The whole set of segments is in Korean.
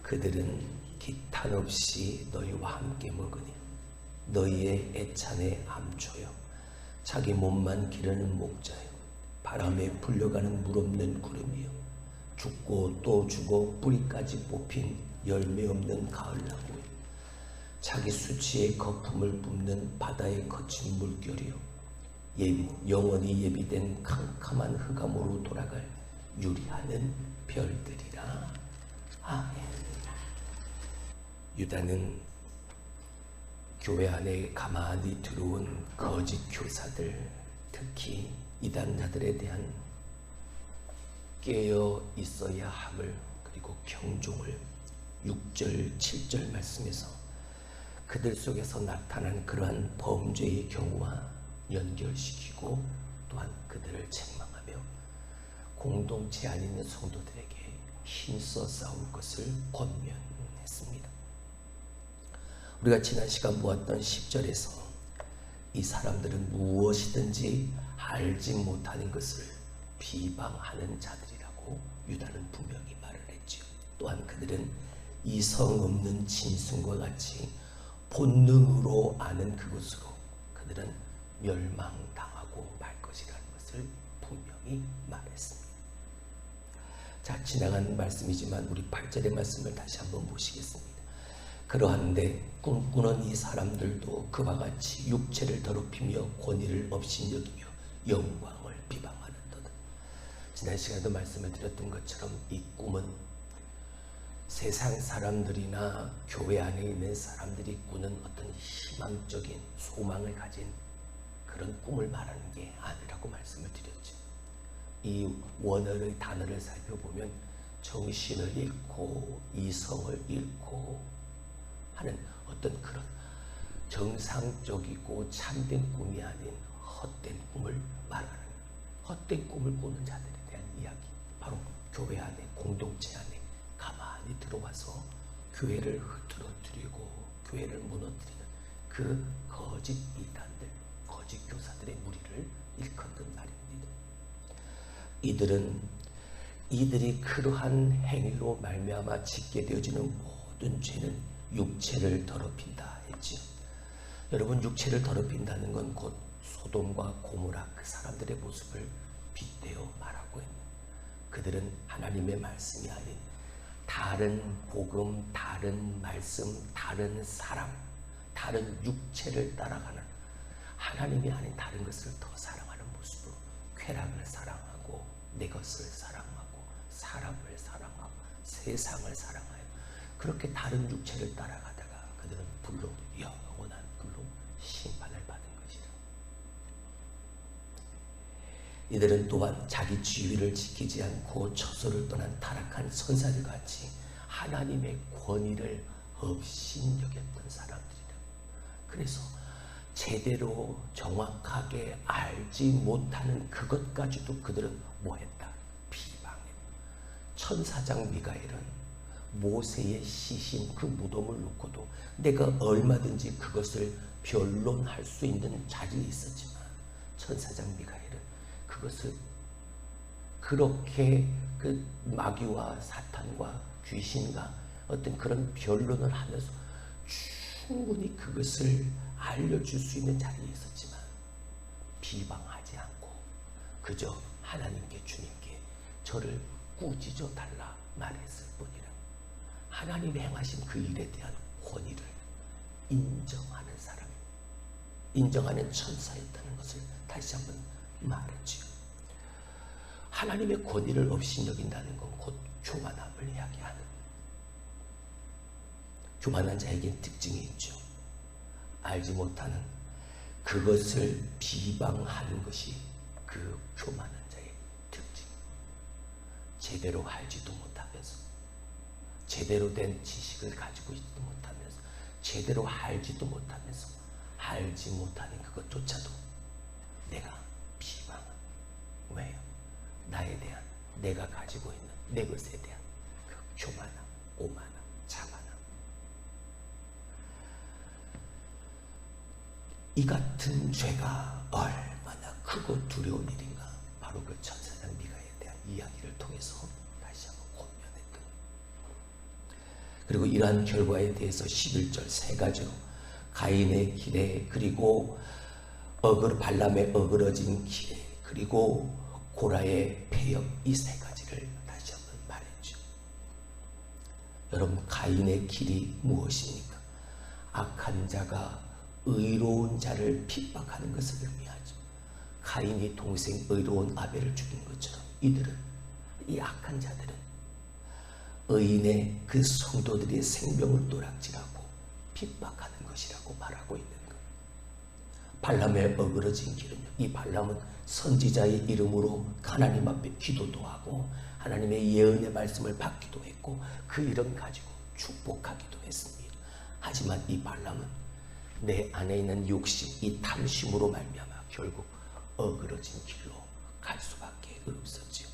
그들은 기탄 없이 너희와 함께 먹으니 너희의 애찬의 암초여 자기 몸만 기르는 목자여 바람에 불려가는 물 없는 구름이여 죽고 또 죽어 뿌리까지 뽑힌 열매 없는 가을나무여 자기 수치의 거품을 뿜는 바다의 거친 물결이여 영원히 예비된 캄캄한 흑암으로 돌아갈 유리하는 별들이라. 아멘. 유다는 교회 안에 가만히 들어온 거짓 교사들, 특히 이단자들에 대한 깨어 있어야 함을, 그리고 경종을 6절 7절 말씀에서 그들 속에서 나타난 그러한 범죄의 경우와 연결시키고 또한 그들을 책망하며 공동체 안에 있는 성도들에게 힘써 싸울 것을 권면했습니다. 우리가 지난 시간 보았던 10절에서 이 사람들은 무엇이든지 알지 못하는 것을 비방하는 자들이라고 유다는 분명히 말을 했지요. 또한 그들은 이성 없는 짐승과 같이 본능으로 아는 그것으로 그들은 멸망당하고 말 것이라는 것을 분명히 말했습니다. 자, 지나간 말씀이지만 우리 8절의 말씀을 다시 한번 보시겠습니다. 그러한데 꿈꾸는 이 사람들도 그와 같이 육체를 더럽히며 권위를 업신여기며 영광을 비방하는도다. 지난 시간에도 말씀을 드렸던 것처럼 이 꿈은 세상 사람들이나 교회 안에 있는 사람들이 꾸는 어떤 희망적인 소망을 가진 그런 꿈을 말하는 게 아니라고 말씀을 드렸죠. 이 원어의 단어를 살펴보면 정신을 잃고 이성을 잃고 하는 어떤 그런 정상적이고 참된 꿈이 아닌 헛된 꿈을 말하는, 헛된 꿈을 꾸는 자들에 대한 이야기, 바로 교회 안에, 공동체 안에 가만히 들어와서 교회를 흐트러뜨리고 교회를 무너뜨리는 그 거짓 이단들, 거짓 교사들의 무리를 일컫는 말입니다. 이들이 그러한 행위로 말미암아 짓게 되어지는 모든 죄는 육체를 더럽힌다 했지요. 여러분, 육체를 더럽힌다는 건 곧 소돔과 고모라 그 사람들의 모습을 빗대어 말하고 있는, 그들은 하나님의 말씀이 아닌 다른 복음, 다른 말씀, 다른 사람, 다른 육체를 따라가는, 하나님이 아닌 다른 것을 더 사랑하는 모습으로 쾌락을 사랑하고 내 것을 사랑하고 사람을 사랑하고 세상을 사랑하여 그렇게 다른 육체를 따라가다가 그들은 불로, 영원한 불로 심판을 받은 것이다. 이들은 또한 자기 지위를 지키지 않고 처소를 떠난 타락한 선사들 같이 하나님의 권위를 업신여겼던 사람들이다. 그래서 제대로 정확하게 알지 못하는 그것까지도 그들은 뭐했다? 비방했다. 천사장 미가엘은 모세의 시신 그 무덤을 놓고도 내가 얼마든지 그것을 변론할 수 있는 자리에 있었지만 천사장 미가엘은 그것을 그렇게 그 마귀와 사탄과 귀신과 어떤 그런 변론을 하면서 충분히 그것을 알려줄 수 있는 자리에 있었지만 비방하지 않고 그저 하나님께, 주님께 저를 꾸짖어 달라 말했을 뿐이라. 하나님이 행하신 그 일에 대한 권위를 인정하는 사람, 인정하는 천사였다는 것을 다시 한번 말했지요. 하나님의 권위를 업신여긴다는 건 곧 교만함을 이야기하는, 교만한 자에게 특징이 있죠. 알지 못하는 그것을 비방하는 것이 그 교만한 자의 특징. 제대로 알지도 못하면서, 제대로 된 지식을 가지고 있지도 못하면서, 제대로 알지도 못하면서 알지 못하는 그것조차도 내가 비방한. 왜요? 나에 대한, 내가 가지고 있는 내 것에 대한 그 교만함, 오만함, 자만함. 이 같은 죄가 얼마나 크고 두려운 일인가, 바로 그 천사장 미가에 대한 이야기를 통해서 다시 한번 권면했던. 그리고 이러한 결과에 대해서 11절 세 가지로 가인의 길에, 그리고 발람의 어그러진 길에, 그리고 고라의 폐역, 이 세 가지를 다시 한번 말했죠. 여러분, 가인의 길이 무엇입니까? 악한 자가 의로운 자를 핍박하는 것을 의미하죠. 가인이 동생 의로운 아벨을 죽인 것처럼 이들은, 이 악한 자들은 의인의 그 성도들의 생명을 노락질하고 핍박하는 것이라고 말하고 있는 것. 발람의 어그러진 길은요, 이 발람은 선지자의 이름으로 하나님 앞에 기도도 하고 하나님의 예언의 말씀을 받기도 했고 그 이름 가지고 축복하기도 했습니다. 하지만 이 발람은 내 안에 있는 욕심, 이 탐심으로 말미암아 결국 어그러진 길로 갈 수밖에 없었지요.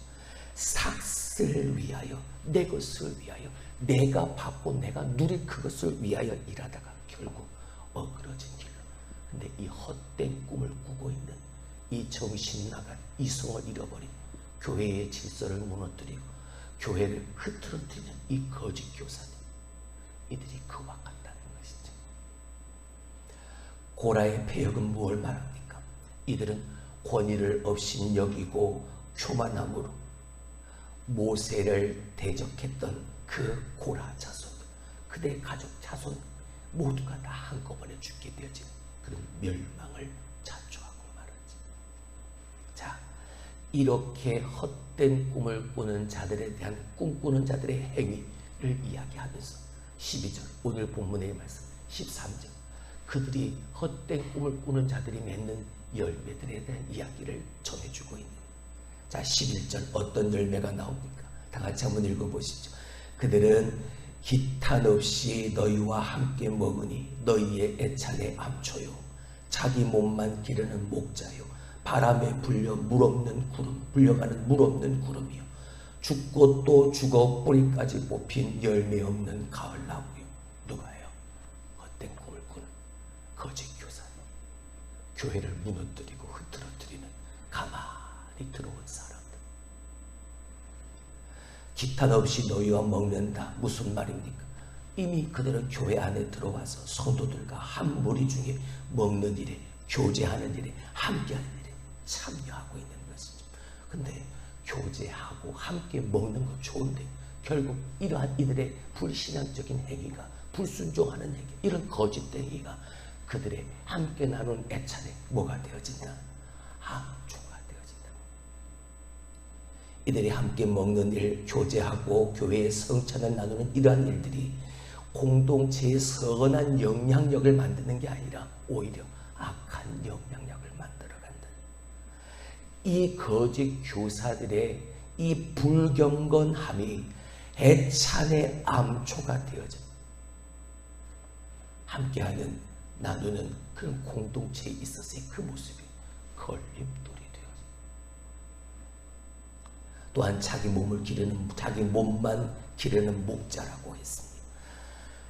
삭슬 위하여, 내 것을 위하여, 내가 받고 내가 누릴 그것을 위하여 일하다가 결국 어그러진 길로. 근데 이 헛된 꿈을 꾸고 있는 이 정신 나간 이성을 잃어버린, 교회의 질서를 무너뜨리고 교회를 흐트러뜨리는 이 거짓 교사들, 이들이 그와 같다는 것이죠. 고라의 폐역은 무엇을 말합니까? 이들은 권위를 없인 여기고 교만함으로 모세를 대적했던 그 고라 자손, 그들의 가족 자손 모두가 다 한꺼번에 죽게 되어진 그런 멸망을 자초하고 말하지. 자, 이렇게 헛된 꿈을 꾸는 자들에 대한 꿈꾸는 자들의 행위를 이야기하면서 12절, 오늘 본문의 말씀 13절, 그들이 헛된 꿈을 꾸는 자들이 맺는 열매들에 대한 이야기를 전해주고 있는. 자, 11절 어떤 열매가 나옵니까? 다 같이 한번 읽어보시죠. 그들은 기탄 없이 너희와 함께 먹으니 너희의 애찬의 암초요, 자기 몸만 기르는 목자요, 바람에 불려가는 물 없는 구름이요, 죽고 또 죽어 뿌리까지 뽑힌 열매 없는 가을 나무요. 누가요? 헛된 꿈을 꾸는 거짓 교사, 교회를 무너뜨리고 흐트러뜨리는 가만히 들어온 사람들. 기탄 없이 너희와 먹는다. 무슨 말입니까? 이미 그들은 교회 안에 들어와서 성도들과 한 무리 중에 먹는 일에, 교제하는 일에, 함께하는 일에 참여하고 있는 것이죠. 근데 교제하고 함께 먹는 건 좋은데 결국 이러한 이들의 불신앙적인 행위가, 불순종하는 행위, 이런 거짓된 행위가 그들의 함께 나눈 애찬에 뭐가 되어진다? 암초가 되어진다. 이들이 함께 먹는 일, 교제하고 교회의 성찬을 나누는 이러한 일들이 공동체의 선한 영향력을 만드는 게 아니라 오히려 악한 영향력을 만들어간다. 이 거짓 교사들의 이 불경건함이 애찬의 암초가 되어져 함께하는, 나누는 그런 공동체에 있어서의 그 모습이 걸림돌이 되어져. 또한 자기 몸만 기르는 목자라고 했습니다.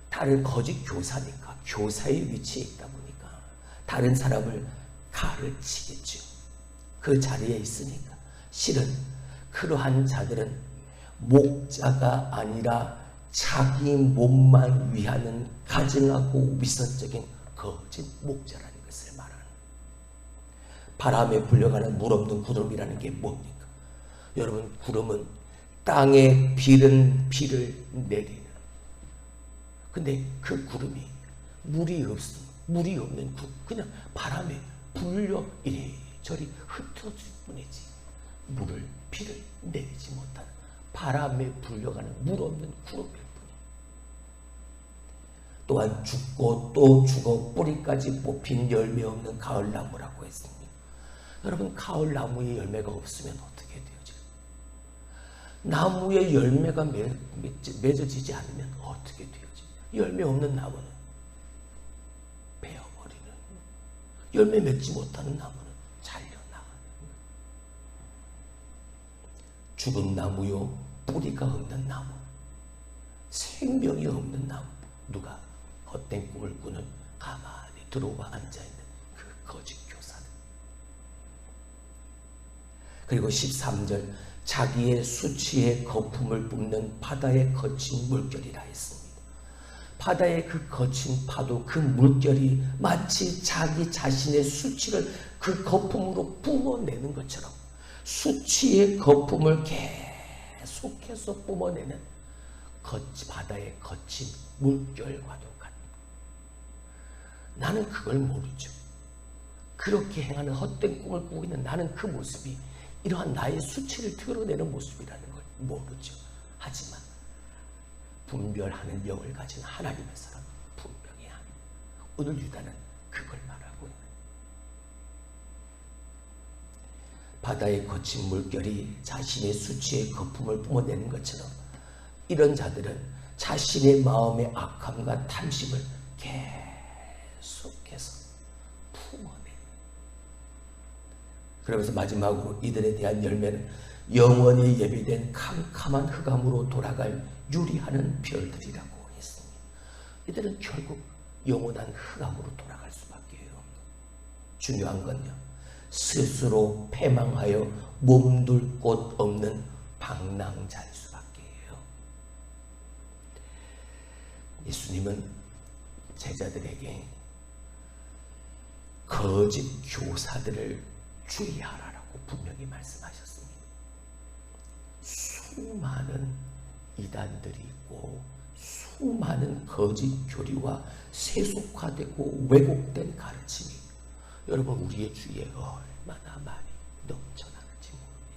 다른 거짓 교사니까, 교사의 위치에 있다 보니까 다른 사람을 가르치겠죠. 그 자리에 있으니까. 실은 그러한 자들은 목자가 아니라 자기 몸만 위하는 가증하고 위선적인 거짓 목자라는 것을 말하는. 바람에 불려가는 물 없는 구름이라는 게 뭡니까? 여러분, 구름은 땅에 비를 내리는, 근데 그 구름이 물이 없는 구름, 그냥 바람에 불려 이리저리 흩어질 뿐이지 비를 내리지 못하는, 바람에 불려가는 물 없는 구름일 뿐이에요. 또한 죽고 또 죽어 뿌리까지 뽑힌 열매 없는 가을나무라고 했습니다. 여러분, 가을나무에 열매가 없으면 어떻게 되죠? 나무에 열매가 맺어지지 않으면 어떻게 되죠? 열매 없는 나무는 베어버리는, 열매 맺지 못하는 나무는 잘려나가는. 죽은 나무요, 뿌리가 없는 나무, 생명이 없는 나무. 누가? 헛된 꿈을 꾸는, 가만히 들어와 앉아있는 그 거짓 교사들. 그리고 13절, 자기의 수치의 거품을 뿜는 바다의 거친 물결이라 했습니다. 바다의 그 거친 파도, 그 물결이 마치 자기 자신의 수치를 그 거품으로 뿜어내는 것처럼 수치의 거품을 계속해서 뿜어내는 바다의 거친 물결과도 같다. 나는 그걸 모르죠. 그렇게 행하는 헛된 꿈을 꾸고 있는 나는 그 모습이 이러한 나의 수치를 드러내는 모습이라는 걸 모르죠. 하지만 분별하는 영을 가진 하나님의 사람은 분명히 하는, 오늘 유다는 그걸 말하고 있는, 바다의 거친 물결이 자신의 수치의 거품을 뿜어내는 것처럼 이런 자들은 자신의 마음의 악함과 탐심을 계속해서 품어내. 그러면서 마지막으로 이들에 대한 열매는 영원히 예비된 캄캄한 흑암으로 돌아갈 유리하는 별들이라고 했습니다. 이들은 결국 영원한 흑암으로 돌아갈 수밖에 없는, 중요한 건요, 스스로 패망하여 몸둘 곳 없는 방랑자일 수밖에 해요. 예수님은 제자들에게 거짓 교사들을 주의하라고 분명히 말씀하셨습니다. 수많은 이단들이 있고 수많은 거짓 교리와 세속화되고 왜곡된 가르침이 여러분 우리의 주위에 얼마나 많이 넘쳐나는지 모릅니다.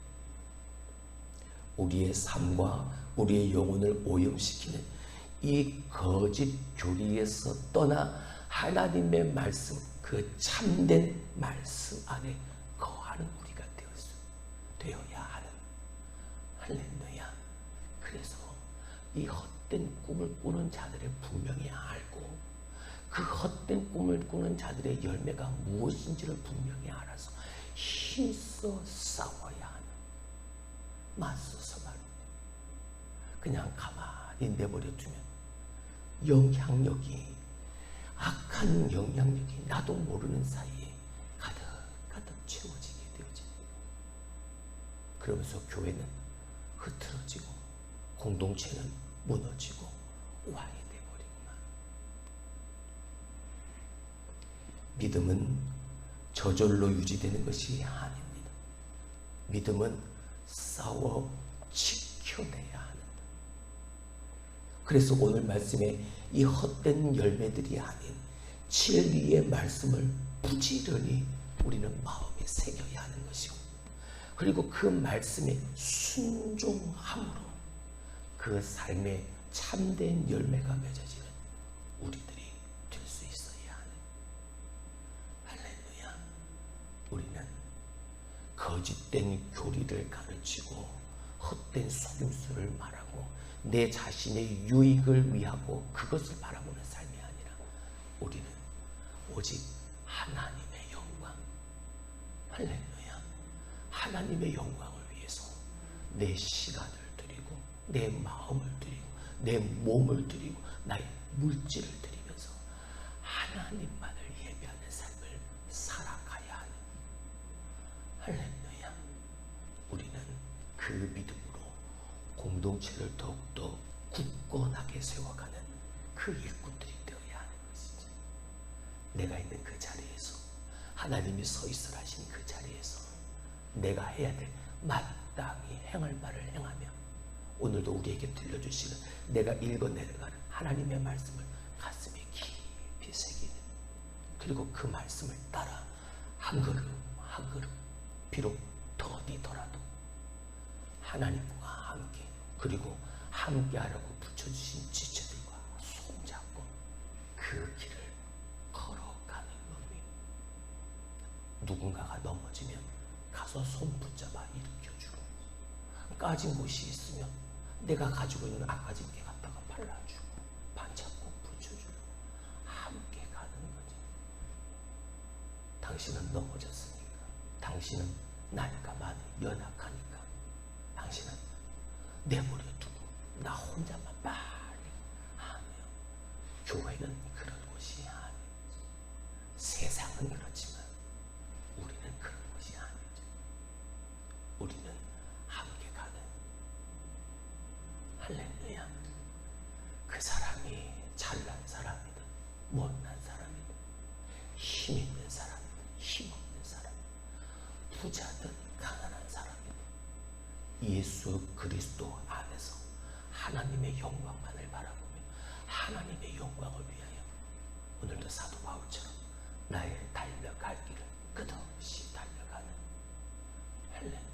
우리의 삶과 우리의 영혼을 오염시키는 이 거짓 교리에서 떠나 하나님의 말씀, 그 참된 말씀 안에 거하는 우리가 되어야 하는, 할렐루야. 그래서 이 헛된 꿈을 꾸는 자들을 분명히 알고 그 헛된 꿈을 꾸는 자들의 열매가 무엇인지를 분명히 알아서 힘써 싸워야 하는, 맞서서 말입니다. 그냥 가만히 내버려 두면 영향력이, 악한 영향력이 나도 모르는 사이에 가득가득 채워지게 되어집니다. 그러면서 교회는 흐트러지고 공동체는 무너지고 왕이 되어버리구나. 믿음은 저절로 유지되는 것이 아닙니다. 믿음은 싸워 지켜내야 합니다. 그래서 오늘 말씀에 이 헛된 열매들이 아닌 진리의 말씀을 부지런히 우리는 마음에 새겨야 하는 것이고, 그리고 그 말씀에 순종함으로 그 삶의 참된 열매가 맺어지는 우리들이 될 수 있어야 하는, 할렐루야. 우리는 거짓된 교리를 가르치고 헛된 속임수를 말하고 내 자신의 유익을 위하고 그것을 바라보는 삶이 아니라 우리는 오직 하나님의 영광, 할렐루야, 하나님의 영광을 위해서 내 시간을 드리고 내 마음을 드리고 내 몸을 드리고 나의 물질을 드리면서 하나님만을 예배하는 삶을 살아가야 하는, 할렐루야. 우리는 그 믿음으로 공동체를 더욱더 굳건하게 세워가는 그 일꾼들이 되어야 하는 것이죠. 내가 있는 그 자리에서, 하나님이 서 있으라 하신 그 자리에서 내가 해야 될 마땅히 행할 바를 행하며 오늘도 우리에게 들려주시는 내가 읽어 내려가는 하나님의 말씀을 가슴에 깊이 새기는, 그리고 그 말씀을 따라 한 걸음 한 걸음 비록 더디더라도 하나님과 함께, 그리고 함께하라고 붙여주신 지체들과 손잡고 그 길을 걸어가는 겁니다. 누군가가 넘어지면 가서 손 붙잡아 일으켜주고, 까진 곳이 있으면 내가 가지고 있는 아까진 게 갖다가 발라주고 반잡고 붙여주고 함께 가는 거지. 당신은 넘어졌으니까, 당신은 나이가 많이 연약하니까 당신은 내버려 두고 나 혼자만 빨리 하며, 교회는 그런 곳이 아니지. 세상은 그렇지만 우리는 그런 곳이 아니지. 우리는 함께 가는, 할렐루야, 그 사람이 잘난 사람이든 못난 사람이든 힘 있는 사람이든 힘 없는 사람이든 부자든 가난한 사람이든 예수 그리스도 안에서 하나님의 영광만을 바라보며 하나님의 영광을 위하여 오늘도 사도 바울처럼 나의 달려갈 길을 끝없이 달려가는 할렐루야.